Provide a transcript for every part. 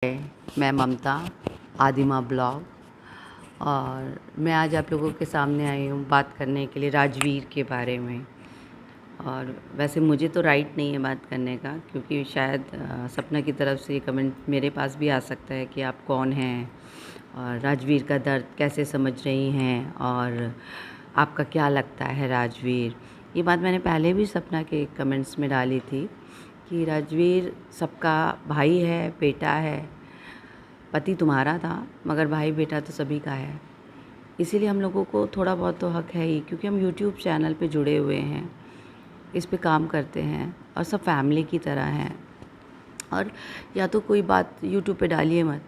मैं ममता, आदिमा ब्लॉग। और मैं आज आप लोगों के सामने आई हूँ बात करने के लिए राजवीर के बारे में। और वैसे मुझे तो राइट नहीं है बात करने का, क्योंकि शायद सपना की तरफ से ये कमेंट मेरे पास भी आ सकता है कि आप कौन हैं और राजवीर का दर्द कैसे समझ रही हैं और आपका क्या लगता है राजवीर। ये बात मैंने पहले भी सपना के कमेंट्स में डाली थी कि राजवीर सबका भाई है, बेटा है। पति तुम्हारा था मगर भाई बेटा तो सभी का है। इसीलिए हम लोगों को थोड़ा बहुत तो हक है ही, क्योंकि हम यूट्यूब चैनल पे जुड़े हुए हैं, इस पे काम करते हैं और सब फैमिली की तरह हैं। और या तो कोई बात यूट्यूब पे डालिए मत,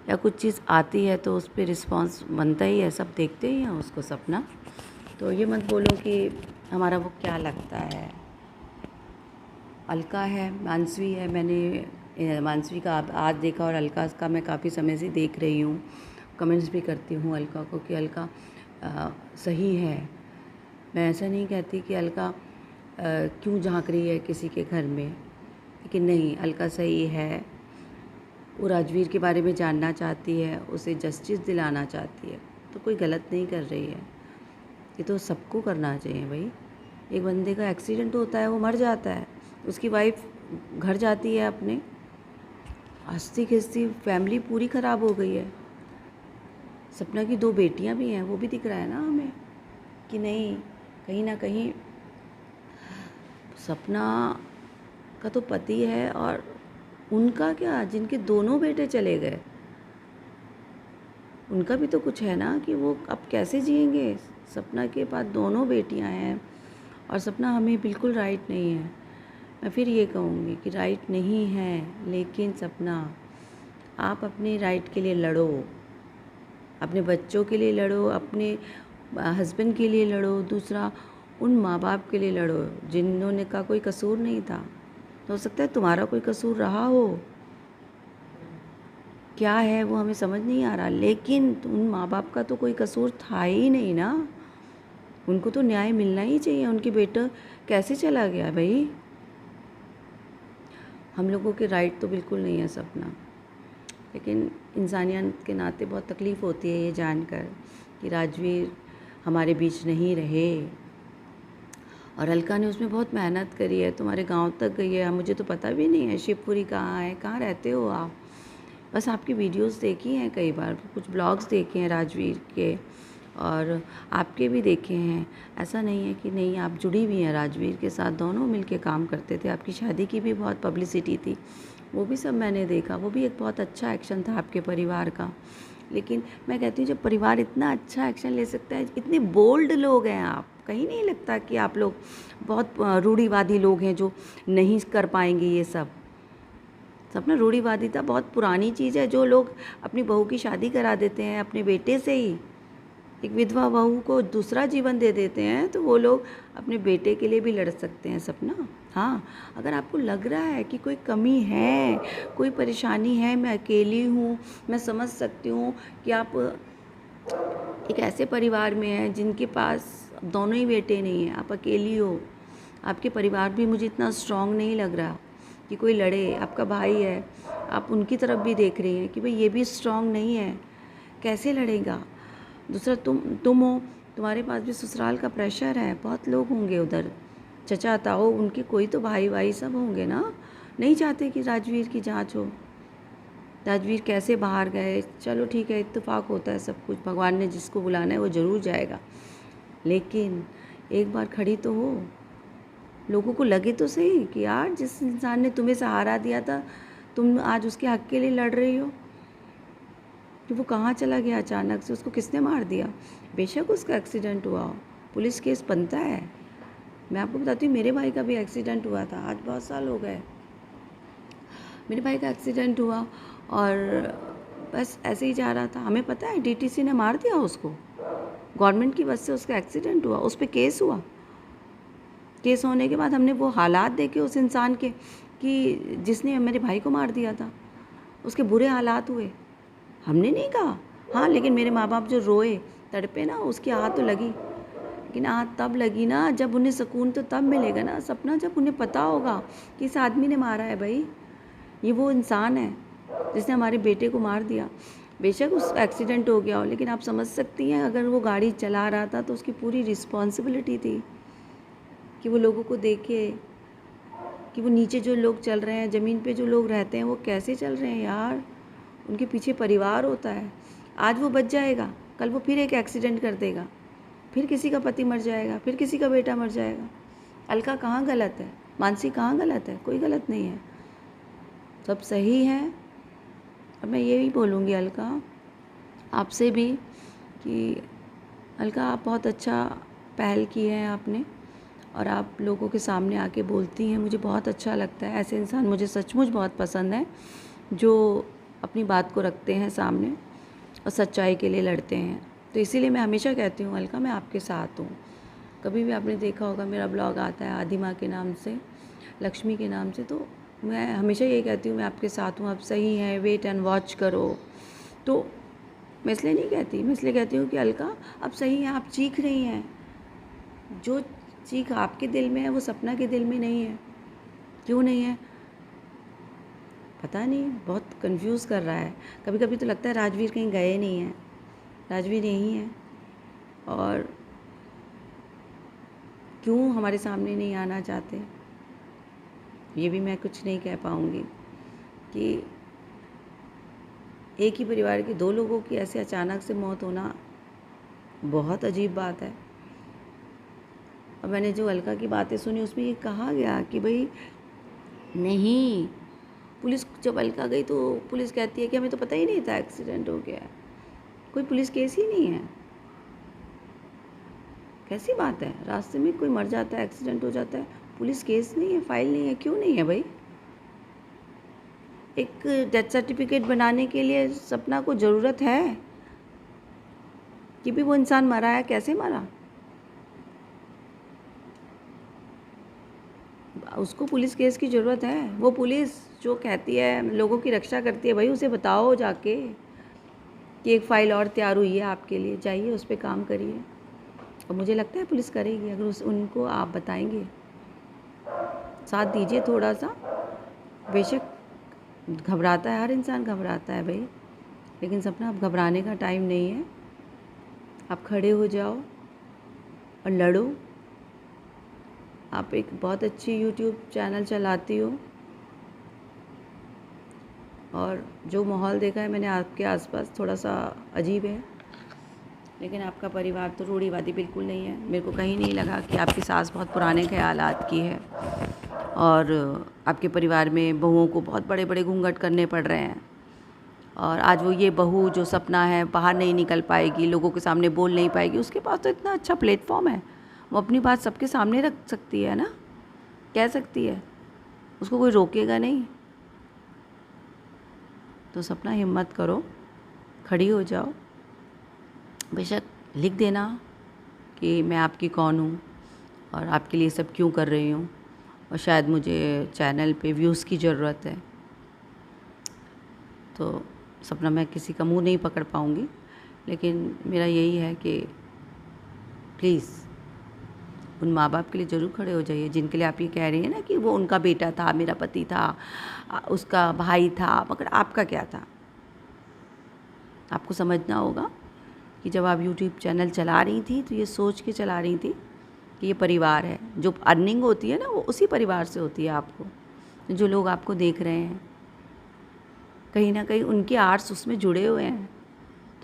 या कुछ चीज़ आती है तो उस पर रिस्पॉन्स बनता ही है, सब देखते ही हैं उसको सपना। तो ये मत बोलो कि हमारा वो क्या लगता है। अलका है, मानसवी है। मैंने मानसवी का आज देखा और अलका का मैं काफ़ी समय से देख रही हूँ। कमेंट्स भी करती हूँ अलका को कि अलका सही है। मैं ऐसा नहीं कहती कि अलका क्यों झांक रही है किसी के घर में, लेकिन नहीं, अलका सही है। वो राजवीर के बारे में जानना चाहती है, उसे जस्टिस दिलाना चाहती है, तो कोई गलत नहीं कर रही है। ये तो सबको करना चाहिए भाई। एक बंदे का एक्सीडेंट होता है, वो मर जाता है, उसकी वाइफ घर जाती है अपने, हंसती खिसती फैमिली पूरी ख़राब हो गई है। सपना की 2 बेटियां भी हैं, वो भी दिख रहा है ना हमें कि नहीं, कहीं ना कहीं सपना का तो पति है। और उनका क्या, जिनके दोनों बेटे चले गए, उनका भी तो कुछ है ना कि वो अब कैसे जिएंगे। सपना के पास दोनों बेटियां हैं और सपना हमें बिल्कुल राइट नहीं है। मैं फिर ये कहूँगी कि राइट नहीं है, लेकिन सपना आप अपने राइट के लिए लड़ो, अपने बच्चों के लिए लड़ो, अपने हस्बैंड के लिए लड़ो, दूसरा उन माँ बाप के लिए लड़ो जिन्होंने का कोई कसूर नहीं था। तो हो सकता है तुम्हारा कोई कसूर रहा हो, क्या है वो हमें समझ नहीं आ रहा, लेकिन उन माँ बाप का तो कोई कसूर था ही नहीं ना। उनको तो न्याय मिलना ही चाहिए। उनके बेटा कैसे चला गया भाई। हम लोगों के राइट तो बिल्कुल नहीं है सपना, लेकिन इंसानियत के नाते बहुत तकलीफ़ होती है ये जानकर कि राजवीर हमारे बीच नहीं रहे। और अलका ने उसमें बहुत मेहनत करी है, तुम्हारे गांव तक गई है। मुझे तो पता भी नहीं है शिवपुरी कहाँ है, कहाँ रहते हो आप। बस आपकी वीडियोस देखी हैं, कई बार कुछ ब्लॉग्स देखे हैं राजवीर के, और आपके भी देखे हैं। ऐसा नहीं है कि नहीं, आप जुड़ी हुई हैं राजवीर के साथ, दोनों मिलके काम करते थे। आपकी शादी की भी बहुत पब्लिसिटी थी, वो भी सब मैंने देखा। वो भी एक बहुत अच्छा एक्शन था आपके परिवार का। लेकिन मैं कहती हूँ, जब परिवार इतना अच्छा एक्शन ले सकता है, इतने बोल्ड लोग हैं आप, कहीं नहीं लगता कि आप लोग बहुत रूढ़िवादी लोग हैं जो नहीं कर पाएंगे ये सब। सपना, रूढ़िवादिता बहुत पुरानी चीज़ है। जो लोग अपनी बहू की शादी करा देते हैं अपने बेटे से ही, एक विधवा बहू को दूसरा जीवन दे देते हैं, तो वो लोग अपने बेटे के लिए भी लड़ सकते हैं सपना। हाँ, अगर आपको लग रहा है कि कोई कमी है, कोई परेशानी है, मैं अकेली हूँ, मैं समझ सकती हूँ कि आप एक ऐसे परिवार में हैं जिनके पास दोनों ही बेटे नहीं हैं, आप अकेली हो, आपके परिवार भी मुझे इतना स्ट्रॉन्ग नहीं लग रहा कि कोई लड़े। आपका भाई है, आप उनकी तरफ भी देख रही हैं कि भाई ये भी स्ट्रॉन्ग नहीं है, कैसे लड़ेगा। दूसरा तुम हो, तुम्हारे पास भी ससुराल का प्रेशर है, बहुत लोग होंगे उधर, चचा ताऊ, उनके कोई तो भाई भाई सब होंगे ना। नहीं चाहते कि राजवीर की जांच हो। राजवीर कैसे बाहर गए, चलो ठीक है, इत्तेफाक होता है सब कुछ, भगवान ने जिसको बुलाना है वो ज़रूर जाएगा, लेकिन एक बार खड़ी तो हो। लोगों को लगे तो सही कि यार, जिस इंसान ने तुम्हें सहारा दिया था, तुम आज उसके हक के लिए लड़ रही हो, कि वो कहाँ चला गया अचानक से, उसको किसने मार दिया। बेशक उसका एक्सीडेंट हुआ हो, पुलिस केस बनता है। मैं आपको बताती हूँ, मेरे भाई का भी एक्सीडेंट हुआ था, आज बहुत साल हो गए। मेरे भाई का एक्सीडेंट हुआ और बस ऐसे ही जा रहा था, हमें पता है डीटीसी ने मार दिया उसको, गवर्नमेंट की वजह से उसका एक्सीडेंट हुआ, उस पर केस हुआ। केस होने के बाद हमने वो हालात देखे उस इंसान के कि जिसने मेरे भाई को मार दिया था, उसके बुरे हालात हुए। हमने नहीं कहा, हाँ, लेकिन मेरे माँ बाप जो रोए तड़पे ना, उसकी आह तो लगी। लेकिन आह तब लगी ना जब उन्हें सुकून तो तब मिलेगा ना सपना, जब उन्हें पता होगा कि इस आदमी ने मारा है भाई, ये वो इंसान है। जिसने हमारे बेटे को मार दिया। बेशक उस एक्सीडेंट हो गया हो, लेकिन आप समझ सकती हैं अगर वो गाड़ी चला रहा था तो उसकी पूरी रिस्पॉन्सिबिलिटी थी कि वो लोगों को देखे कि वो नीचे जो लोग चल रहे हैं, ज़मीन पे जो लोग रहते हैं, वो कैसे चल रहे हैं यार। उनके पीछे परिवार होता है। आज वो बच जाएगा, कल वो फिर एक एक्सीडेंट कर देगा, फिर किसी का पति मर जाएगा, फिर किसी का बेटा मर जाएगा। अलका कहाँ गलत है, मानसी कहाँ गलत है? कोई गलत नहीं है, सब सही है। अब मैं यही बोलूँगी अलका आपसे भी कि अलका आप बहुत अच्छा पहल की है आपने, और आप लोगों के सामने आके बोलती हैं, मुझे बहुत अच्छा लगता है। ऐसे इंसान मुझे सचमुच बहुत पसंद है जो अपनी बात को रखते हैं सामने और सच्चाई के लिए लड़ते हैं। तो इसीलिए मैं हमेशा कहती हूँ अलका मैं आपके साथ हूँ। कभी भी आपने देखा होगा मेरा ब्लॉग आता है आदिमा के नाम से, लक्ष्मी के नाम से, तो मैं हमेशा यही कहती हूँ मैं आपके साथ हूँ, आप सही हैं, वेट एंड वॉच करो। तो मैं इसलिए नहीं कहती, मैं इसलिए कहती हूँ कि अलका आप सही हैं, आप चीख रही हैं। जो चीख आपके दिल में है वो सपना के दिल में नहीं है। क्यों नहीं है पता नहीं, बहुत कंफ्यूज कर रहा है। कभी कभी तो लगता है राजवीर कहीं गए नहीं हैं, राजवीर यहीं है, और क्यों हमारे सामने नहीं आना चाहते, ये भी मैं कुछ नहीं कह पाऊँगी। कि एक ही परिवार के 2 लोगों की ऐसे अचानक से मौत होना बहुत अजीब बात है। और मैंने जो अलका की बातें सुनी उसमें ये कहा गया कि भाई नहीं, पुलिस जब अलका गई तो पुलिस कहती है कि हमें तो पता ही नहीं था एक्सीडेंट हो गया है, कोई पुलिस केस ही नहीं है। कैसी बात है, रास्ते में कोई मर जाता है, एक्सीडेंट हो जाता है, पुलिस केस नहीं है, फाइल नहीं है, क्यों नहीं है भाई? एक डेथ सर्टिफिकेट बनाने के लिए सपना को ज़रूरत है कि भी वो इंसान मरा है, कैसे मरा? उसको पुलिस केस की ज़रूरत है। वो पुलिस जो कहती है लोगों की रक्षा करती है, भाई उसे बताओ जाके कि एक फ़ाइल और तैयार हुई है आपके लिए, जाइए उस पर काम करिए। और मुझे लगता है पुलिस करेगी अगर उनको आप बताएंगे, साथ दीजिए थोड़ा सा। बेशक घबराता है, हर इंसान घबराता है भाई, लेकिन सपना अब घबराने का टाइम नहीं है। आप खड़े हो जाओ और लड़ो। आप एक बहुत अच्छी यूट्यूब चैनल चलाती हो, और जो माहौल देखा है मैंने आपके आसपास थोड़ा सा अजीब है, लेकिन आपका परिवार तो रूढ़िवादी बिल्कुल नहीं है। मेरे को कहीं नहीं लगा कि आपकी सास बहुत पुराने ख्यालात की है, और आपके परिवार में बहुओं को बहुत बड़े बड़े घूंघट करने पड़ रहे हैं, और आज वो ये बहू जो सपना है बाहर नहीं निकल पाएगी, लोगों के सामने बोल नहीं पाएगी। उसके पास तो इतना अच्छा प्लेटफॉर्म है, वो अपनी बात सबके सामने रख सकती है ना, कह सकती है, उसको कोई रोकेगा नहीं। तो सपना हिम्मत करो, खड़ी हो जाओ। बेशक लिख देना कि मैं आपकी कौन हूँ और आपके लिए सब क्यों कर रही हूँ, और शायद मुझे चैनल पे व्यूज़ की ज़रूरत है। तो सपना मैं किसी का मुंह नहीं पकड़ पाऊँगी, लेकिन मेरा यही है कि प्लीज़ उन माँ बाप के लिए ज़रूर खड़े हो जाइए जिनके लिए आप ये कह रही हैं ना कि वो उनका बेटा था, मेरा पति था, उसका भाई था, मगर आपका क्या था? आपको समझना होगा कि जब आप यूट्यूब चैनल चला रही थी तो ये सोच के चला रही थी कि ये परिवार है। जो अर्निंग होती है ना वो उसी परिवार से होती है। आपको जो लोग आपको देख रहे हैं कहीं ना कहीं उनके आर्ट्स उसमें जुड़े हुए हैं,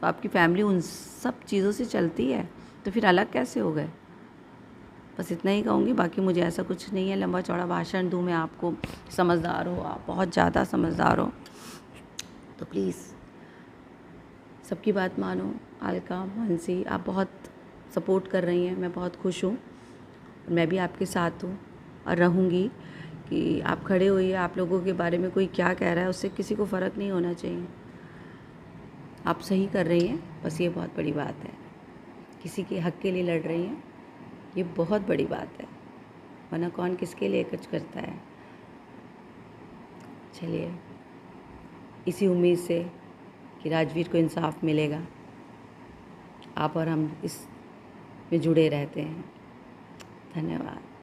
तो आपकी फैमिली उन सब चीज़ों से चलती है, तो फिर अलग कैसे हो गए? बस इतना ही कहूँगी, बाकी मुझे ऐसा कुछ नहीं है लंबा चौड़ा भाषण दूँ मैं आपको। समझदार हो आप, बहुत ज़्यादा समझदार हो, तो प्लीज़ सबकी बात मानो। अलका, मानसी, आप बहुत सपोर्ट कर रही हैं, मैं बहुत खुश हूँ, मैं भी आपके साथ हूँ और रहूँगी। कि आप खड़े होइए, आप लोगों के बारे में कोई क्या कह रहा है उससे किसी को फ़र्क नहीं होना चाहिए। आप सही कर रही हैं, बस ये बहुत बड़ी बात है। किसी के हक़ के लिए लड़ रही हैं, ये बहुत बड़ी बात है, वरना कौन किसके लिए कुछ करता है। चलिए, इसी उम्मीद से कि राजवीर को इंसाफ मिलेगा, आप और हम इस में जुड़े रहते हैं। धन्यवाद।